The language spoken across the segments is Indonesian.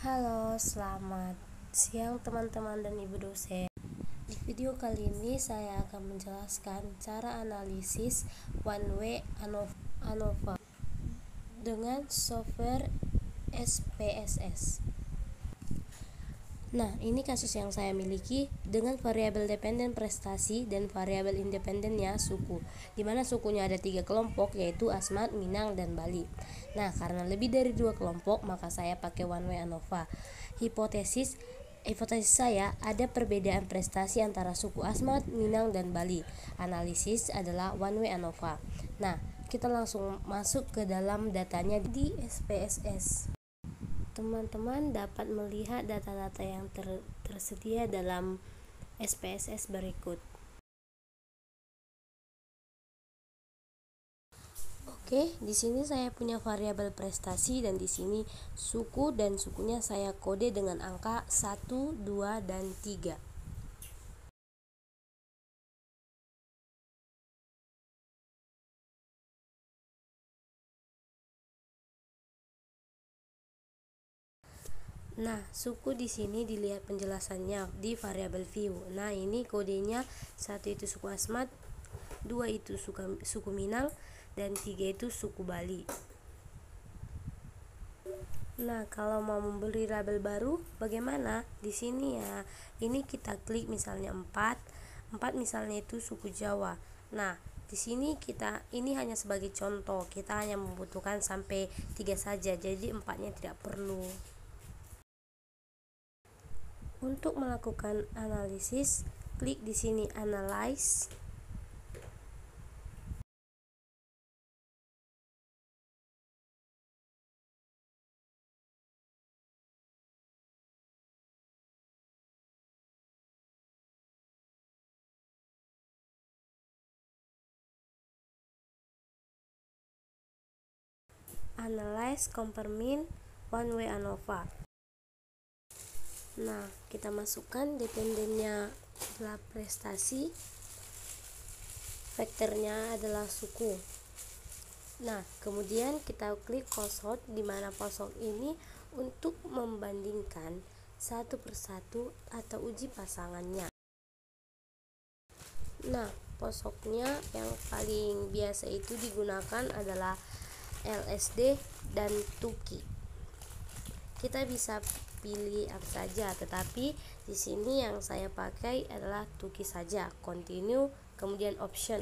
Halo, selamat siang teman-teman dan ibu dosen. Di video kali ini saya akan menjelaskan cara analisis one way ANOVA dengan software SPSS. Nah, ini kasus yang saya miliki dengan variabel dependen prestasi dan variabel independennya suku, di mana sukunya ada 3 kelompok, yaitu Asmat, Minang, dan Bali. Nah, karena lebih dari 2 kelompok, maka saya pakai one way ANOVA. Hipotesis saya ada perbedaan prestasi antara suku Asmat, Minang, dan Bali. Analisis adalah one way ANOVA. Nah, kita langsung masuk ke dalam datanya di SPSS. Teman-teman dapat melihat data-data yang tersedia dalam SPSS berikut. Oke, di sini saya punya variabel prestasi dan di sini suku, dan sukunya saya kode dengan angka 1, 2, dan 3. Nah, suku di sini dilihat penjelasannya di variabel view. Nah, ini kodenya 1 itu suku Asmat, 2 itu suku Minang, dan 3 itu suku Bali. Nah, kalau mau memberi label baru bagaimana? Di sini ya, ini kita klik misalnya 4 misalnya itu suku Jawa. Nah, di sini ini hanya sebagai contoh, kita hanya membutuhkan sampai 3 saja, jadi 4-nya tidak perlu. Untuk melakukan analisis, klik di sini Analyze. Analyze compare mean one way ANOVA. Nah, kita masukkan dependennya adalah prestasi, vektornya adalah suku. Nah, kemudian kita klik post di mana post ini untuk membandingkan satu persatu atau uji pasangannya. Nah, posoknya yang paling biasa itu digunakan adalah LSD dan Tuki. Kita bisa pilih apa saja, tetapi di sini yang saya pakai adalah Tuki saja. Continue, kemudian option.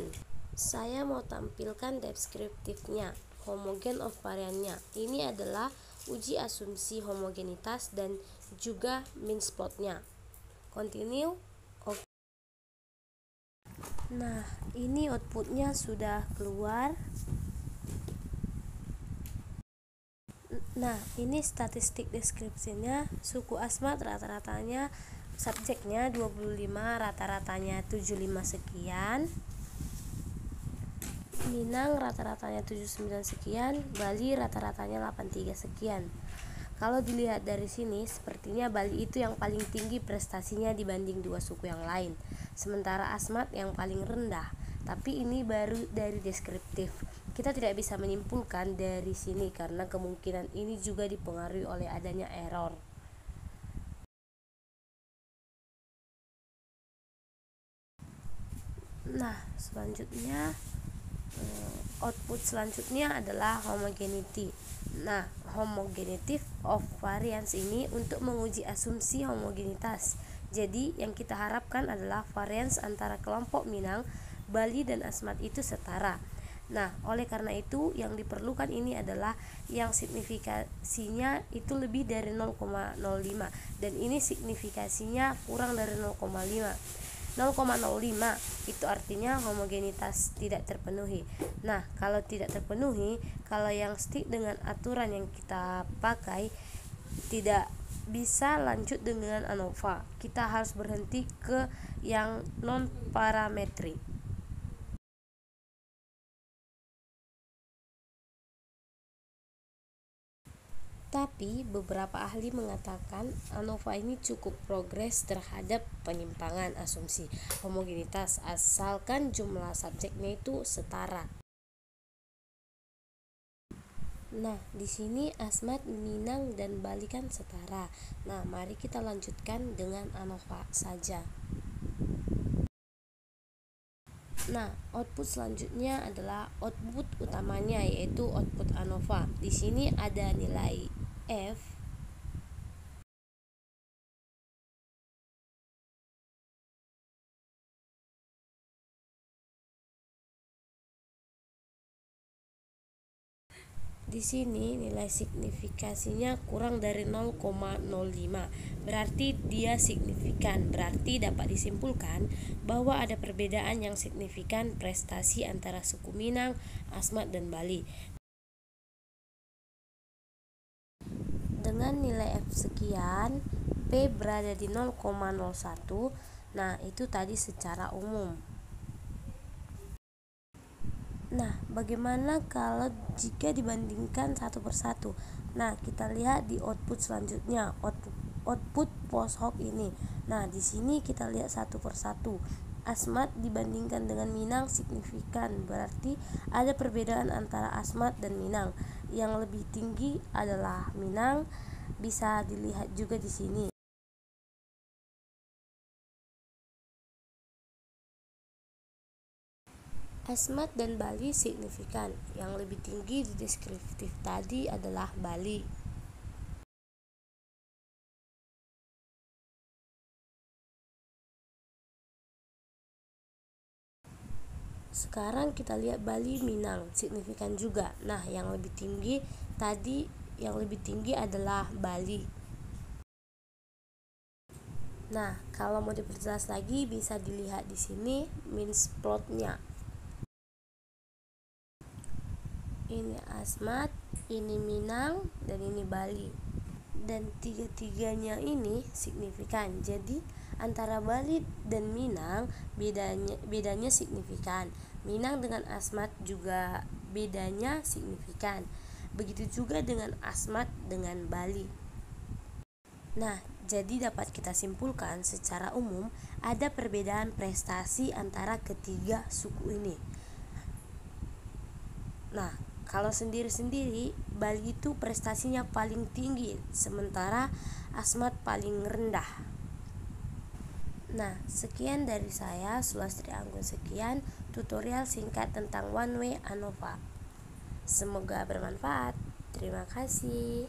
Saya mau tampilkan deskriptifnya, homogen of variannya. Ini adalah uji asumsi homogenitas dan juga mean plotnya. Continue. Okay. Nah, ini outputnya sudah keluar. Nah, ini statistik deskripsinya. Suku Asmat rata-ratanya subjeknya 25, rata-ratanya 75 sekian. Minang rata-ratanya 79 sekian, Bali rata-ratanya 83 sekian. Kalau dilihat dari sini, sepertinya Bali itu yang paling tinggi prestasinya dibanding 2 suku yang lain, sementara Asmat yang paling rendah. Tapi ini baru dari deskriptif. Kita tidak bisa menyimpulkan dari sini karena kemungkinan ini juga dipengaruhi oleh adanya error. Nah, selanjutnya output selanjutnya adalah homogeneity. Nah, homogeneity of variance ini untuk menguji asumsi homogenitas. Jadi, yang kita harapkan adalah variance antara kelompok Minang, Bali, dan Asmat itu setara. Nah, oleh karena itu yang diperlukan ini adalah yang signifikasinya itu lebih dari 0,05 dan ini signifikasinya kurang dari 0,5. 0,05 itu artinya homogenitas tidak terpenuhi. Nah, kalau tidak terpenuhi, kalau yang stick dengan aturan yang kita pakai tidak bisa lanjut dengan ANOVA. Kita harus berhenti ke yang non parametrik. Tapi beberapa ahli mengatakan ANOVA ini cukup progres terhadap penyimpangan asumsi homogenitas asalkan jumlah subjeknya itu setara. Nah, di sini Asmat, Minang, dan Bali kan setara. Nah, mari kita lanjutkan dengan ANOVA saja. Nah, output selanjutnya adalah output utamanya, yaitu output ANOVA. Di sini ada nilai F. Di sini nilai signifikasinya kurang dari 0,05. Berarti dia signifikan. Berarti dapat disimpulkan bahwa ada perbedaan yang signifikan prestasi antara suku Minang, Asmat, dan Bali. Dengan nilai F sekian, P berada di 0,01. Nah, itu tadi secara umum. Nah, bagaimana kalau jika dibandingkan satu persatu? Nah, kita lihat di output selanjutnya, output post hoc ini. Nah, di sini kita lihat satu persatu. Asmat dibandingkan dengan Minang signifikan, berarti ada perbedaan antara Asmat dan Minang. Yang lebih tinggi adalah Minang, bisa dilihat juga di sini. Asmat dan Bali signifikan. Yang lebih tinggi di deskriptif tadi adalah Bali. Sekarang kita lihat Bali, Minang, signifikan juga. Nah, yang lebih tinggi tadi, yang lebih tinggi adalah Bali. Nah, kalau mau diperjelas lagi bisa dilihat di sini means plotnya. Ini Asmat, ini Minang, dan ini Bali. Dan tiga-tiganya ini signifikan. Jadi antara Bali dan Minang bedanya signifikan. Minang dengan Asmat juga bedanya signifikan. Begitu juga dengan Asmat dengan Bali. Nah, jadi dapat kita simpulkan secara umum ada perbedaan prestasi antara ketiga suku ini. Nah, kalau sendiri-sendiri, Bali itu prestasinya paling tinggi, sementara Asmat paling rendah. Nah, sekian dari saya, Sulastri Anggun. Sekian tutorial singkat tentang one way ANOVA. Semoga bermanfaat. Terima kasih.